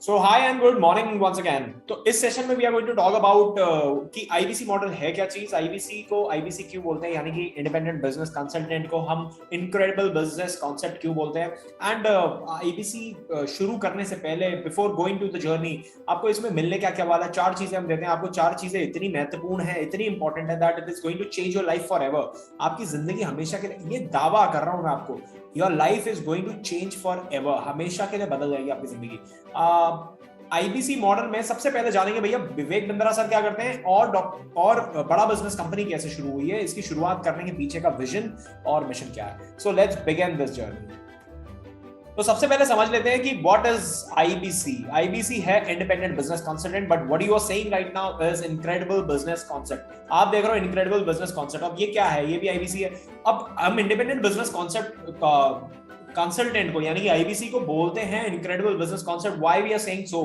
So hi and good morning once again. तो इस session में we are going to talk about कि IBC model है क्या चीज, IBC को IBC क्यों बोलते हैं, यानी कि इंडिपेंडेंट बिजनेस कंसल्टेंट को हम इनक्रेडिबल बिजनेस कॉन्सेप्ट क्यों बोलते हैं। एंड IBC शुरू करने से पहले, before going to the journey, आपको इसमें मिलने क्या क्या वाला है, चार चीजें हम देते हैं आपको। चार चीजें इतनी महत्वपूर्ण है, इतनी इंपॉर्टेंट है that it is going to change your life forever. आपकी जिंदगी हमेशा के लिए, ये दावा कर रहा हूं मैं आपको, your life is going to change forever, हमेशा के लिए बदल जाएगी आपकी जिंदगी। आईबीसी मॉडल में सबसे पहले जानेंगे भैया विवेक बिंद्रा सर क्या करते हैं और बड़ा बिजनेस कंपनी कैसे शुरू हुई है, इसकी शुरुआत करने के पीछे का विजन और मिशन क्या है। So let's begin this journey. तो सबसे पहले समझ लेते हैं कि व्हाट इज आईबीसी। आईबीसी है independent business consultant, but what you are saying right now is incredible business concept. आप देख रहे हो इनक्रेडिबल बिजनेस कॉन्सेप्ट, अब ये क्या है, ये भी आईबीसी है। अब हम इंडिपेंडेंट बिजनेस कॉन्सेप्ट कंसल्टेंट को यानी कि आईबीसी को बोलते हैं incredible business concept. Why we are saying so?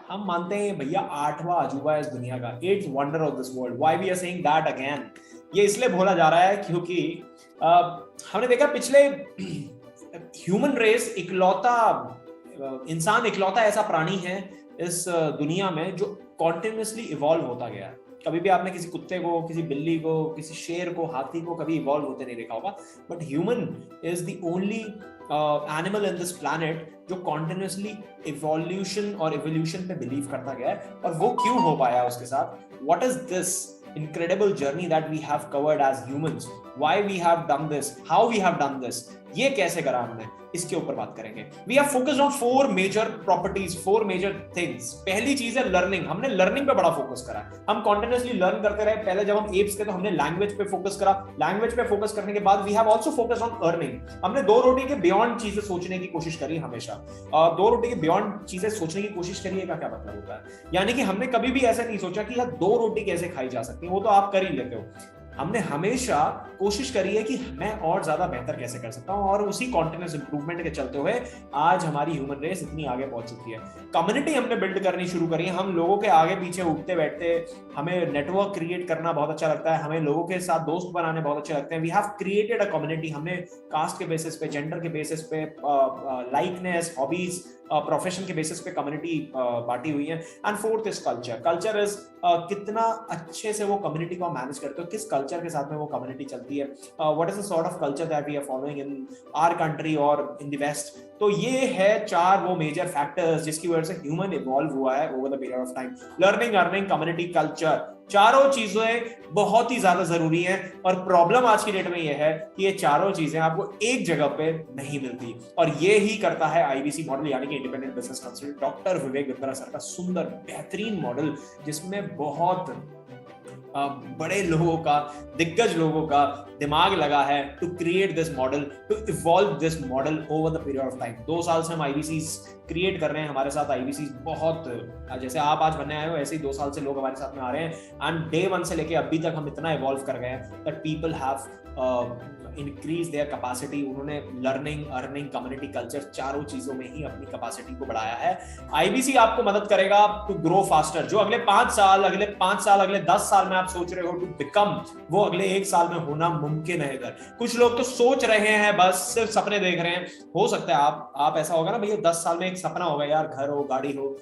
हम मानते हैं भैया आठवां अजूबा है इस दुनिया का, eighth wonder of this world. Why we are saying that again? ये इसलिए बोला जा रहा है क्योंकि हमने देखा पिछले ह्यूमन रेस इकलौता इंसान इकलौता ऐसा प्राणी है इस दुनिया में जो कॉन्टिन्यूअसली इवॉल्व होता गया है। कभी भी आपने किसी कुत्ते को, किसी बिल्ली को, किसी शेर को, हाथी को कभी इवॉल्व होते नहीं देखा होगा, but human is the only animal in this planet जो कॉन्टिन्यूअसली इवोल्यूशन और इवोल्यूशन पे बिलीव करता गया है। और वो क्यों हो पाया उसके साथ? What is this incredible journey that we have covered as humans? Why we have done this? How we have done this? ये कैसे करा हमने, इसके ऊपर बात करेंगे। We have focused on four major properties, four major things। पहली चीज है लर्निंग। हमने लर्निंग पे बड़ा फोकस करा। हम कंटिन्यूअसली लर्न करते रहे। पहले जब हम एप्स थे तो हमने लैंग्वेज पे फोकस करा। लैंग्वेज पे फोकस करने के बाद we have also focused on earning। हमने दो रोटी के बियॉन्ड चीजें सोचने की कोशिश करी हमेशा। दो रोटी के बियॉन्ड चीजें सोचने की कोशिश करिए का क्या मतलब होता है? यानी कि हमने कभी भी ऐसा नहीं सोचा कि यार दो रोटी कैसे खाई जा सकती है, वो तो आप कर ही लेते हो। हमने हमेशा कोशिश करी है कि मैं और ज्यादा बेहतर कैसे कर सकता हूं, और उसी कॉन्टिन्यूअस इंप्रूवमेंट के चलते हुए आज हमारी ह्यूमन रेस इतनी आगे पहुंच चुकी है। कम्युनिटी हमने बिल्ड करनी शुरू करी। हम लोगों के आगे पीछे उठते बैठते, हमें नेटवर्क क्रिएट करना बहुत अच्छा लगता है, हमें लोगों के साथ दोस्त बनाने बहुत अच्छे लगते हैं। We have created a community. हमने कास्ट के बेसिस पे, जेंडर के बेसिस पे, लाइकनेस, हॉबीज, प्रोफेशन के बेसिस पे कम्युनिटी बांटी हुई है। And fourth is culture. Culture is कितना अच्छे से वो कम्युनिटी को मैनेज करते हो, किस कल्चर के साथ में वो कम्युनिटी चलती है, what is the sort of culture that we are following in our country और इन द वेस्ट। तो ये है चार वो मेजर फैक्टर्स जिसकी वजह से ह्यूमन इवॉल्व हुआ है over the period of time. Learning, earning, community, culture, चारों चीजें बहुत ही ज्यादा जरूरी हैं। और प्रॉब्लम आज की डेट में ये है कि ये चारों चीजें आपको एक जगह पे नहीं मिलती, और ये ही करता है आईबीसी मॉडल यानी कि independent business consultant doctor Vivek Bindra sir का सुंदर बेहतरीन मॉडल, जिसमें बहुत बड़े लोगों का, दिग्गज लोगों का दिमाग लगा है to create this model, to evolve this model over the period of time. 2 साल से हम आईबीसी क्रिएट कर रहे हैं। हमारे साथ आईबीसी बहुत, जैसे आप आज बनने आए हो ऐसे ही 2 साल से लोग हमारे साथ में आ रहे हैं। एंड डे 1 से लेके अभी तक हम इतना इवॉल्व कर गए हैं that people have increase their capacity. उन्होंने लर्निंग, अर्निंग, कम्युनिटी, कल्चर, चारों चीजों में ही अपनी कैपेसिटी को बढ़ाया है। आईबीसी आपको मदद करेगा टू ग्रो फास्टर। जो अगले 5 साल, अगले 10 साल में आप सोच रहे हो टू बिकम, वो अगले 1 साल में होना मुमकिन है इधर। कुछ लोग तो सोच रहे हैं, बस सिर्फ सपने देख रहे हैं। हो सकता है आप ऐसा होगा ना भैया, 10 साल में एक सपना होगा यार, घर हो, गाड़ी हो,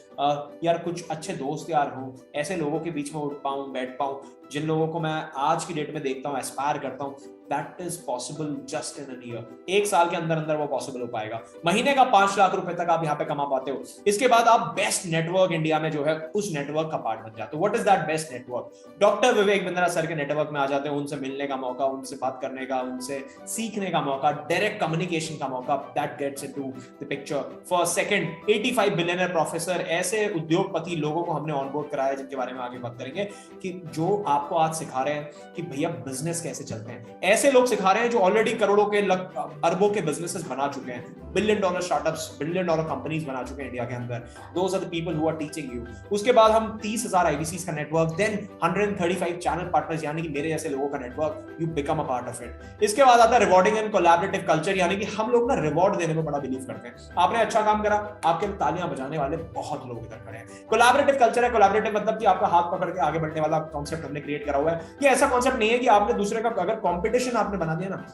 यार कुछ अच्छे दोस्त यार हो, ऐसे लोगों के बीच में उठ पाऊं, बैठ पाऊं, जिन लोगों को मैं आज की डेट में देखता हूं, एस्पायर करता हूं। That is possible just in an year. 1 साल के अंदर अंदर वो पॉसिबल हो पाएगा। महीने का 5 लाख रुपए तक आप यहाँ पे कमा पाते हो। इसके बाद आप बेस्ट नेटवर्क इंडिया में जो है उस नेटवर्क का पार्ट बन जाते हो। What is that best network? Doctor Vivek Bindra sir के नेटवर्क में आ जाते हो। उनसे मिलने का मौका, उनसे बात करने का, उनसे सीखने का मौका, डायरेक्ट कम्युनिकेशन का मौका। That gets into the picture. First, second, 85 billionaire professor, ऐसे उद्योगपति लोगों को हमने ऑनबोर्ड कराया जिनके बारे में आगे बात करेंगे, कि जो आपको आज सिखा रहे हैं कि भैया बिजनेस कैसे चलते हैं। ऐसे लोग सिखा रहे हैं जो ऑलरेडी करोड़ों के, अरबों के बिजनेसेस बना चुके हैं, billion dollar startups, billion dollar companies बना चुके हैं इंडिया के अंदर। Those are the people who are teaching you. उसके बाद हम 30,000 आईबीसीज का नेटवर्क, देन 135 चैनल पार्टनर्स, यानी कि मेरे जैसे लोगों का network. You become a part of it. इसके बाद आता है रिवॉर्डिंग एंड कोलैबोरेटिव कल्चर, यानी कि हम लोग ना रिवॉर्ड देने में बड़ा बिलीव करते हैं। आपने अच्छा काम करा, आपके तालियां बजाने वाले बहुत लोग इधर खड़े हैं। कोलैबोरेटिव कल्चर है, कोलैबोरेटिव मतलब कि आपका हाथ पकड़ के आगे बढ़ने वाला कॉन्सेप्ट हमने क्रिएट करा हुआ है। ये ऐसा कॉन्सेप्ट नहीं है कि आपने दूसरे का, अगर कॉम्पिटिशन आपने बना दिया ना,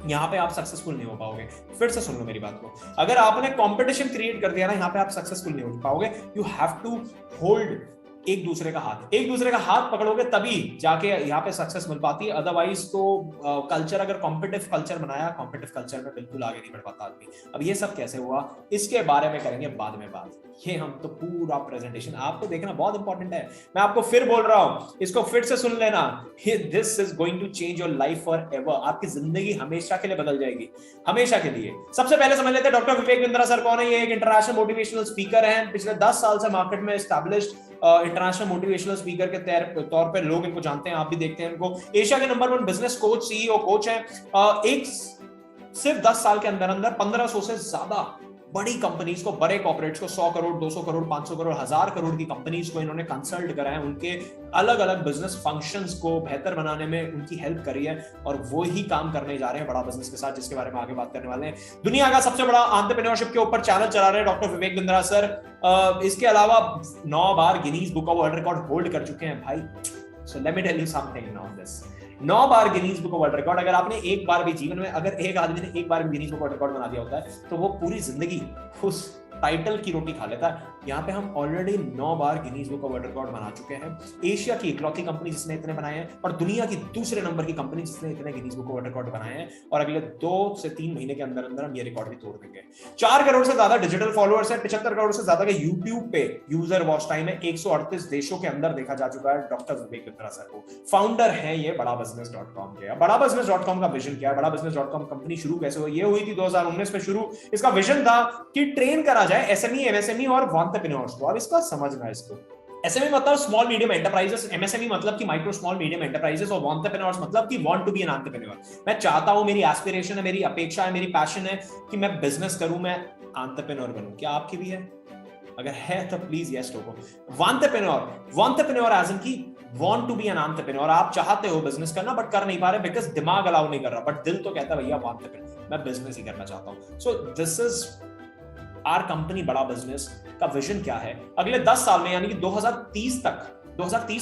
यहाँ पे आप सक्सेसफुल नहीं हो पाओगे। फिर से सुन लो मेरी बात को, अगर आपने कंपटीशन क्रिएट कर दिया ना, यहाँ पे आप सक्सेसफुल नहीं हो पाओगे। यू हैव टू होल्ड एक दूसरे का हाथ, एक दूसरे का हाथ पकड़ोगे तभी जाके यहाँ पे सक्सेस मिल पाती है। अदरवाइज तो कल्चर, अगर कॉम्पिटिटिव कल्चर बनाया, कॉम्पिटिटिव कल्चर में बिल्कुल आगे नहीं बढ़ पाता आदमी। अब ये सब कैसे हुआ, इसके बारे में करेंगे बाद में बात। ये हम तो पूरा प्रेजेंटेशन आपको देखना बहुत इंपॉर्टेंट है, मैं आपको फिर बोल रहा हूं, इसको फिर से सुन लेना। This is going to change your life forever. आपकी जिंदगी हमेशा के लिए बदल जाएगी, हमेशा के लिए। सबसे पहले समझ लेते हैं डॉक्टर विवेक बिंद्रा सर कौन है। ये एक इंटरनेशनल मोटिवेशनल स्पीकर हैं, पिछले 10 साल से मार्केट में एस्टैब्लिश्ड इंटरनेशनल मोटिवेशनल स्पीकर के तौर पे लोग इनको जानते हैं, आप भी देखते हैं इनको। एशिया के number 1 business coach, CEO coach हैं। एक सिर्फ 10 साल के अंदर अंदर 1500 से ज्यादा बड़ी कंपनीज को, बड़े कॉर्पोरेट्स को, 100 करोड़ 200 करोड़ 500 करोड़ 1000 करोड़ की कंपनीज को इन्होंने कंसल्ट करा है, उनके अलग अलग बिजनेस फंक्शंस को बेहतर बनाने में उनकी हेल्प करी है। और वो ही काम करने जा रहे हैं बड़ा बिजनेस के साथ, जिसके बारे में आगे बात करने वाले हैं। दुनिया का सबसे बड़ा एंटरप्रेन्योरशिप के ऊपर चैनल चला रहे हैं डॉक्टर विवेक बिंद्रा सर। इसके अलावा 9 बार Guinness Book of World Record hold कर चुके हैं भाई। So let me tell you something now this, 9 बार Guinness Book of World Record. अगर आपने एक बार भी जीवन में, अगर एक आदमी ने एक बार भी Guinness Book of World record बना दिया होता है तो वो पूरी जिंदगी उस टाइटल की रोटी खा लेता है। यहाँ पे हम ऑलरेडी 9 बार Guinness Book of World record बना चुके हैं। एशिया की इकलौती कंपनी जिसने इतने बनाए हैं, और दुनिया की दूसरे नंबर की कंपनी जिसने इतने Guinness Book of World record बनाए हैं। और अगले 2 से 3 महीने के अंदर अंदर हम ये रिकॉर्ड भी तोड़ देंगे। 4 करोड़ से ज्यादा डिजिटल फॉलोअर्स है, 75 करोड़ से ज्यादा के यूट्यूब पे यूजर वॉच टाइम है, 138 देशों के अंदर देखा जा चुका है डॉक्टर विवेक बिंद्रा सर को। फाउंडर है ये बड़ा बिजनेस.com के। बड़ा बिजनेस.com का विजन क्या है, बड़ा बिजनेस.com कंपनी शुरू कैसे हुई? ये हुई थी 2019 में शुरू। इसका विजन था कि ट्रेन करा जाए एसएमई, एमएसएमई और एंटरप्रेन्योर्स को। अब इसका समझना है इसको, एसएमई मतलब स्मॉल मीडियम एंटरप्राइजेस, एमएसएमई मतलब कि माइक्रो स्मॉल मीडियम एंटरप्राइजेस, और एंटरप्रेन्योर्स मतलब कि want to be an entrepreneur. मैं चाहता हूं, मेरी एस्पिरेशन है, मेरी अपेक्षा है, मेरी पैशन है कि मैं बिजनेस करूं, मैं एंटरप्रेन्योर बनूं। क्या आपकी भी है? अगर है तो प्लीज यस ठोको। एंटरप्रेन्योर एज इन की want to be an entrepreneur, आप चाहते हो बिजनेस करना बट कर नहीं पा रहे बिकॉज दिमाग अलाउ नहीं कर रहा, बट दिल तो कहता है भैया entrepreneur, मैं बिजनेस ही करना चाहता हूं। So this is our company Bada Business का विजन क्या है अगले 10 साल में, यानी कि 2030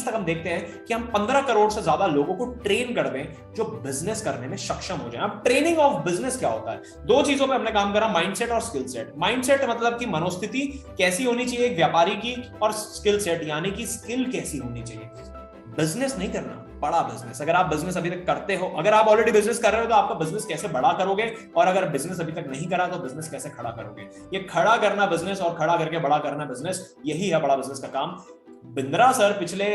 तक हम देखते हैं कि हम 15 करोड़ से ज्यादा लोगों को ट्रेन कर दें जो बिजनेस करने में सक्षम हो जाए। अब ट्रेनिंग ऑफ बिजनेस क्या होता है? 2 चीजों पे हमने काम करा, माइंडसेट और स्किल सेट। माइंडसेट मतलब कि मनोस्थिति कैसी होनी चाहिए एक व्यापारी की, और स्किल सेट यानी कि स्किल कैसी होनी चाहिए। बिजनेस नहीं करना, बड़ा बिजनेस। अगर आप बिजनेस अभी तक करते हो, अगर आप ऑलरेडी बिजनेस कर रहे हो तो आपका बिजनेस कैसे बड़ा करोगे, और अगर बिजनेस अभी तक नहीं करा तो बिजनेस कैसे खड़ा करोगे। ये खड़ा करना बिजनेस और खड़ा करके बड़ा करना बिजनेस, यही है बड़ा बिजनेस का काम। बिंद्रा सर पिछले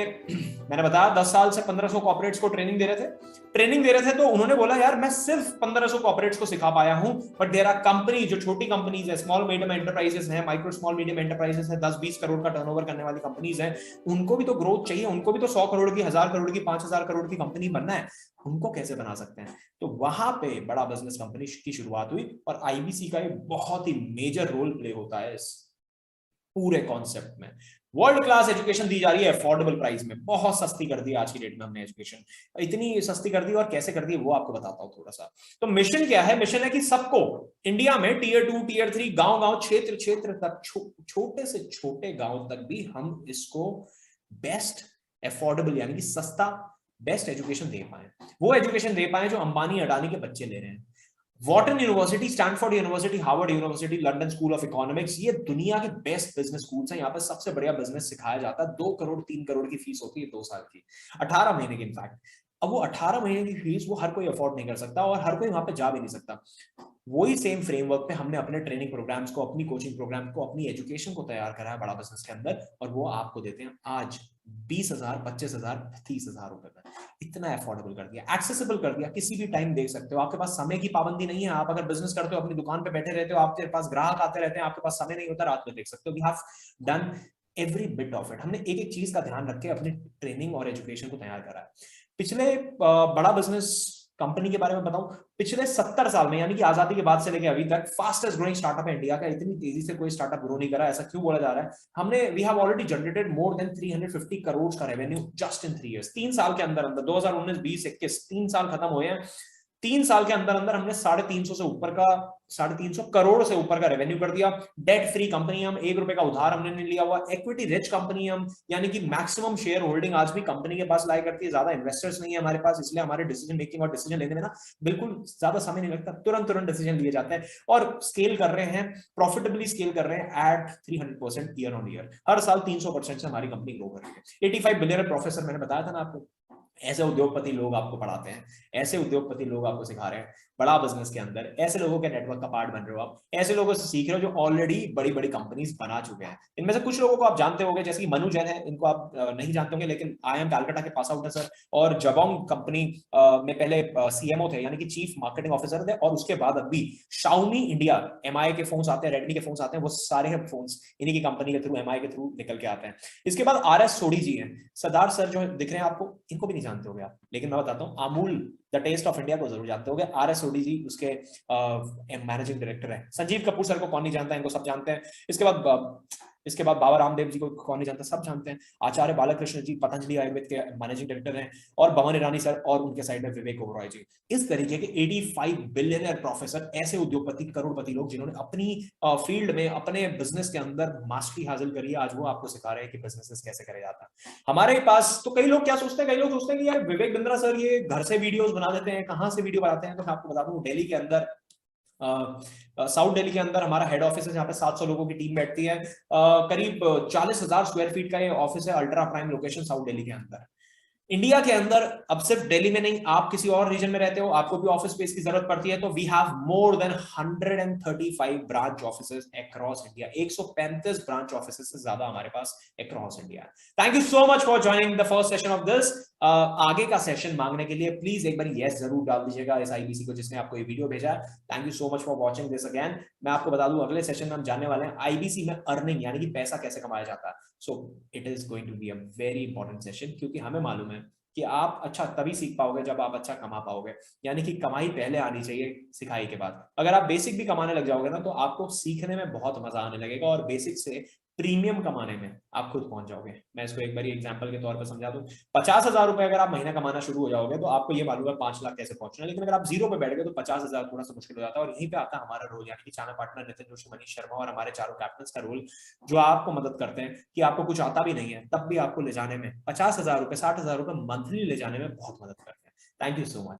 मैंने बताया 10 साल से 1500 कॉर्पोरेट्स को ट्रेनिंग दे रहे थे। तो उन्होंने बोला यार मैं सिर्फ 1500 कॉर्पोरेट्स को सिखा पाया हूं, बट देयर आर कंपनी जो छोटी कंपनीज है, स्मॉल मीडियम एंटरप्राइजेस हैं, माइक्रो स्मॉल मीडियम एंटरप्राइजेस है, 10-20 करोड़ का टर्नओवर करने वाली कंपनीज हैं, उनको भी तो ग्रोथ चाहिए, उनको भी तो 100 करोड़ की, 1000 करोड़ की, 5000 करोड़ की कंपनी बनना है। उनको कैसे बना सकते हैं? तो वहां पे बड़ा बिजनेस कंपनी की शुरुआत हुई, और आईबीसी का एक बहुत ही मेजर रोल प्ले होता है इस पूरे कॉन्सेप्ट में। वर्ल्ड क्लास एजुकेशन दी जा रही है अफोर्डेबल प्राइस में, बहुत सस्ती कर दी आज की डेट में हमने एजुकेशन, इतनी सस्ती कर दी, और कैसे कर दी वो आपको बताता हूं थोड़ा सा। तो मिशन क्या है? मिशन है कि सबको इंडिया में टियर 2 टियर 3 गांव क्षेत्र तक, छोटे से छोटे गांव तक भी हम इसको बेस्ट अफोर्डेबल यानी कि सस्ता बेस्ट एजुकेशन दे पाए, वो एजुकेशन दे पाए जो अंबानी अडानी के बच्चे ले रहे हैं। Wharton University, Stanford University, Harvard University, London School of Economics, ये दुनिया के बेस्ट बिजनेस स्कूल्स हैं। यहाँ पर सबसे बढ़िया बिजनेस सिखाया जाता है। 2 करोड़ 3 करोड़ की फीस होती है 2 साल की, 18 महीने की इनफैक्ट। अब वो 18 महीने की फीस वो हर कोई अफोर्ड नहीं कर सकता, और हर कोई वहां पे जा भी नहीं सकता। वही सेम फ्रेमवर्क पे हमने अपने ट्रेनिंग प्रोग्राम्स को, अपनी कोचिंग प्रोग्राम को, अपनी एजुकेशन को तैयार करा है बड़ा बिजनेस के अंदर, और वो आपको देते हैं आज 20,000, 25,000, 30,000 रुपए में। इतना अफोर्डेबल कर दिया, एक्सेसिबल कर दिया, किसी भी टाइम देख सकते हो। आपके पास समय की पाबंदी नहीं है। आप अगर बिजनेस करते हो, अपनी दुकान पे बैठे रहते हो, आपके पास ग्राहक आते रहते हैं, आपके पास समय नहीं होता, रात में देख सकते हो। We have done every bit of it. हमने एक एक चीज का ध्यान रख के अपनी ट्रेनिंग और एजुकेशन को तैयार करा है। पिछले बड़ा बिजनेस कंपनी के बारे में बताऊं, पिछले 70 साल में, यानी कि आजादी के बाद से लेकर अभी तक फास्टेस्ट ग्रोइंग स्टार्टअप है इंडिया का। इतनी तेजी से कोई स्टार्टअप ग्रो नहीं करा, ऐसा क्यों बोला जा रहा है? हमने we have already generated more than 350 crore का रेवेन्यू जस्ट इन 3 इयर्स। 3 साल के अंदर अंदर 2019, 20, 21 3 साल खत्म हुए हैं, 3 साल के अंदर अंदर हमने 350 करोड़ से ऊपर का रेवेन्यू कर दिया। डेट फ्री कंपनी हम, 1 रुपए का उधार हमने नहीं लिया हुआ। इक्विटी रिच कंपनी हम, यानी कि मैक्सिमम शेयर होल्डिंग आज भी कंपनी के पास लाया करती है। ज्यादा इन्वेस्टर्स नहीं है हमारे पास, इसलिए हमारे डिसीजन मेकिंग और डिसीजन लेने में ना बिल्कुल ज्यादा समय नहीं लगता, तुरंत तुरंत डिसीजन लिए जाते हैं। और स्केल कर रहे हैं, प्रॉफिटेबली स्केल कर रहे हैं एट 300% ईयर ऑन ईयर। हर साल 300% से हमारी कंपनी ग्रो कर रही है। 85 बिलियन प्रोफेसर मैंने बताया था ना आपको। ऐसे उद्योगपति लोग आपको पढ़ाते हैं, ऐसे उद्योगपति लोग आपको सिखा रहे हैं बड़ा बिजनेस के अंदर। ऐसे लोगों के नेटवर्क का पार्ट बन रहे हो आप, ऐसे लोगों से सीख रहे हो जो ऑलरेडी बड़ी बड़ी कंपनीज बना चुके हैं। इनमें से कुछ लोगों को आप जानते होंगे, जैसे कि मनु जैन है, इनको आप नहीं जानते होंगे, लेकिन IIM कलकत्ता के पास आउट है सर। और जबोंग कंपनी में पहले CMO थे, यानी कि चीफ मार्केटिंग ऑफिसर थे। और उसके बाद अभी Xiaomi इंडिया, MI के फोन्स आते हैं, रेडमी के फोन्स आते हैं, वो सारे फोन्स इन्हीं की कंपनी के थ्रू, MI के थ्रू निकल के आते हैं। इसके बाद RS सोडी जी हैं, सरदार सर जो दिख रहे हैं आपको, इनको भी नहीं जानते होंगे आप, लेकिन मैं बताता हूँ, Amul the taste of India को जरूर जानते होंगे। RS सोडी जी उसके मैनेजिंग डायरेक्टर है। संजीव कपूर सर को कौन नहीं जानता है, इनको सब जानते हैं। इसके बाद बाबा रामदेव जी को कौन नहीं जानता, सब जानते हैं। आचार्य बालकृष्ण जी पतंजलि आयुर्वेद के मैनेजिंग डायरेक्टर हैं। और भवन ईरानी सर, और उनके साइड में विवेक ओबरॉय जी। इस तरीके के 85 बिलियनर प्रोफेसर, ऐसे उद्योगपति, करोड़पति लोग जिन्होंने अपनी फील्ड में, अपने बिजनेस के अंदर मास्टरी हासिल करी है, आज वो आपको सिखा रहे हैं कि बिजनेस कैसे करे जाता है। हमारे पास तो कई लोग क्या सोचते हैं, कई लोग सोचते हैं कि यार विवेक बिंद्रा सर ये घर से वीडियोस बना देते हैं, कहाँ से वीडियो बनाते हैं। तो मैं आपको बता दूं, दिल्ली के अंदर, साउथ दिल्ली के अंदर हमारा हेड ऑफिस है, जहाँ पे 700 लोगों की टीम बैठती है। करीब 40,000 स्क्वायर फीट का ये ऑफिस है, ultra prime location south Delhi के अंदर। इंडिया के अंदर, अब सिर्फ दिल्ली में नहीं, आप किसी और रीजन में रहते हो, आपको भी ऑफिस स्पेस की जरूरत पड़ती है, तो we have more than 135 branch offices across India. 135 branch offices से ज्यादा हमारे पास across India. Thank you so much for joining the first session of this. आगे का सेशन मांगने के लिए प्लीज एक बार यस जरूर डाल दीजिएगा इस IBC को जिसने आपको ये वीडियो भेजा है। Thank you so much for watching this again. मैं आपको बता दूं, अगले सेशन में हम जानने वाले हैं IBC में अर्निंग, यानी कि पैसा कैसे कमाया जाता है। So it is going to be a very important session, क्योंकि हमें मालूम है कि आप अच्छा तभी सीख पाओगे जब आप अच्छा कमा पाओगे। यानी कि कमाई पहले आनी चाहिए सिखाई के बाद। अगर आप बेसिक भी कमाने लग जाओगे ना, तो आपको सीखने में बहुत मजा आने लगेगा, और बेसिक से प्रीमियम कमाने में आप खुद पहुंच जाओगे। मैं इसको एक बार एग्जांपल के तौर पर समझा दूं। 50,000 रुपए अगर आप महीना कमाना शुरू हो जाओगे, तो आपको ये मालूम है 5 लाख कैसे पहुंचना है। लेकिन अगर आप जीरो पे बैठ गए तो 50,000 थोड़ा सा मुश्किल हो जाता है। और यहीं पे आता है हमारा रोल, यानी कि चैनल पार्टनर नितिन जोशी, मनीष शर्मा और हमारे चारों कैप्टन का रोल, जो आपको मदद करते हैं कि आपको कुछ आता भी नहीं है, तब भी आपको ले जाने में 50,000 रुपए, 60,000 रुपए मंथली ले जाने में बहुत मदद करते हैं। Thank you so much.